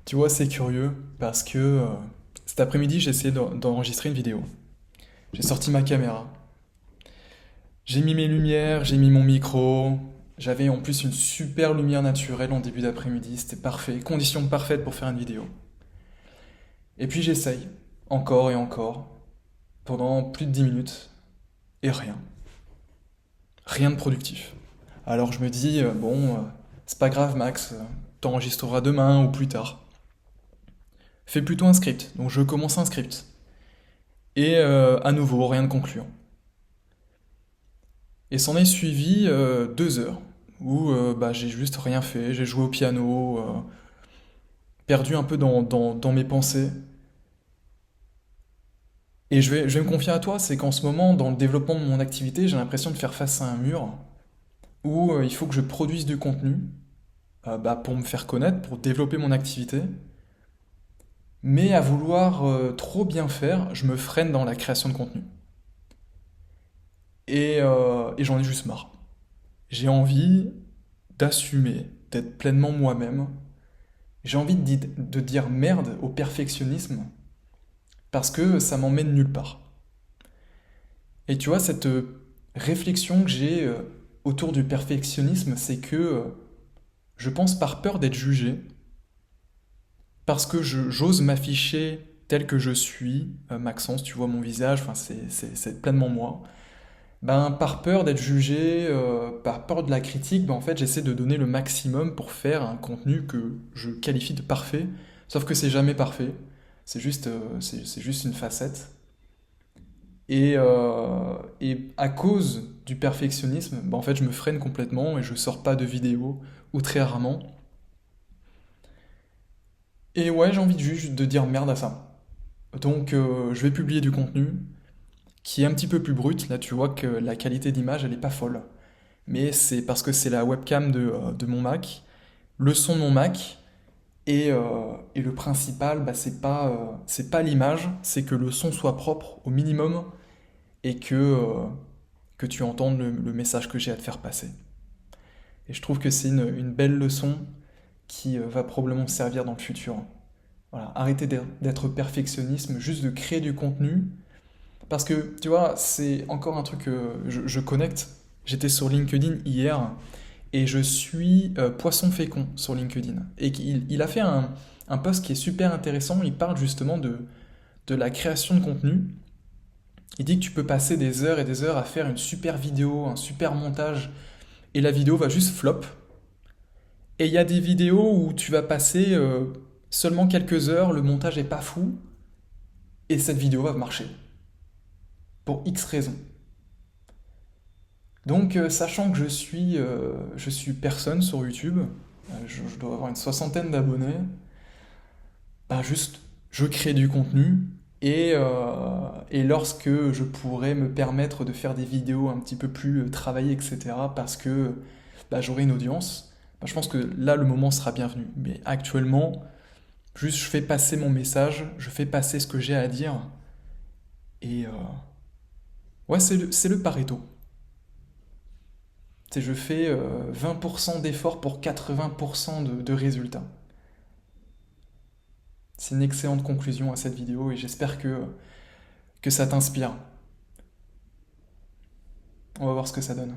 Tu vois, c'est curieux parce que cet après-midi, j'ai essayé d'enregistrer une vidéo. J'ai sorti ma caméra. J'ai mis mes lumières, j'ai mis mon micro. J'avais en plus une super lumière naturelle en début d'après-midi. C'était parfait. Conditions parfaites pour faire une vidéo. Et puis j'essaye. Encore et encore. Pendant plus de 10 minutes. Et rien. Rien de productif. Alors je me dis, bon, c'est pas grave Max, t'enregistreras demain ou plus tard. Fais plutôt un script. Donc je commence un script. Et à nouveau, rien de concluant. Et s'en est suivi 2 heures où bah, j'ai juste rien fait, j'ai joué au piano, perdu un peu dans mes pensées. Et je vais me confier à toi, c'est qu'en ce moment, dans le développement de mon activité, j'ai l'impression de faire face à un mur où il faut que je produise du contenu bah, pour me faire connaître, pour développer mon activité. Mais à vouloir trop bien faire, je me freine dans la création de contenu. Et j'en ai juste marre. J'ai envie d'assumer, d'être pleinement moi-même. J'ai envie de dire merde au perfectionnisme parce que ça m'emmène nulle part. Et tu vois, cette réflexion que j'ai autour du perfectionnisme, c'est que je pense par peur d'être jugé, parce que j'ose m'afficher tel que je suis, Maxence, tu vois mon visage, enfin, c'est pleinement moi. Ben, par peur d'être jugé, par peur de la critique, ben, en fait, j'essaie de donner le maximum pour faire un contenu que je qualifie de parfait. Sauf que c'est jamais parfait. C'est juste une facette. Et à cause du perfectionnisme, ben, en fait, je me freine complètement et je sors pas de vidéos, ou très rarement. Et ouais, j'ai envie juste de dire merde à ça. Donc, je vais publier du contenu qui est un petit peu plus brut. Là, tu vois que la qualité d'image, elle est pas folle. Mais c'est parce que c'est la webcam de mon Mac, le son de mon Mac, et le principal, bah, c'est pas l'image, c'est que le son soit propre au minimum et que tu entendes le message que j'ai à te faire passer. Et je trouve que c'est une belle leçon qui va probablement me servir dans le futur. Voilà, arrêter d'être perfectionnisme, juste de créer du contenu. Parce que, tu vois, c'est encore un truc que je connecte. J'étais sur LinkedIn hier et je suis Poisson Fécond sur LinkedIn. Et il a fait un post qui est super intéressant. Il parle justement de la création de contenu. Il dit que tu peux passer des heures et des heures à faire une super vidéo, un super montage, et la vidéo va juste flop. Et il y a des vidéos où tu vas passer seulement quelques heures, le montage est pas fou, et cette vidéo va marcher. Pour X raisons. Donc, sachant que je suis personne sur YouTube, je dois avoir une soixantaine d'abonnés, bah juste, je crée du contenu et lorsque je pourrais me permettre de faire des vidéos un petit peu plus travaillées, etc., parce que bah, j'aurai une audience, bah, je pense que là, le moment sera bienvenu. Mais actuellement, juste, je fais passer mon message, je fais passer ce que j'ai à dire, et ouais, c'est le Pareto. C'est je fais 20% d'efforts pour 80% de résultats. C'est une excellente conclusion à cette vidéo et j'espère que ça t'inspire. On va voir ce que ça donne.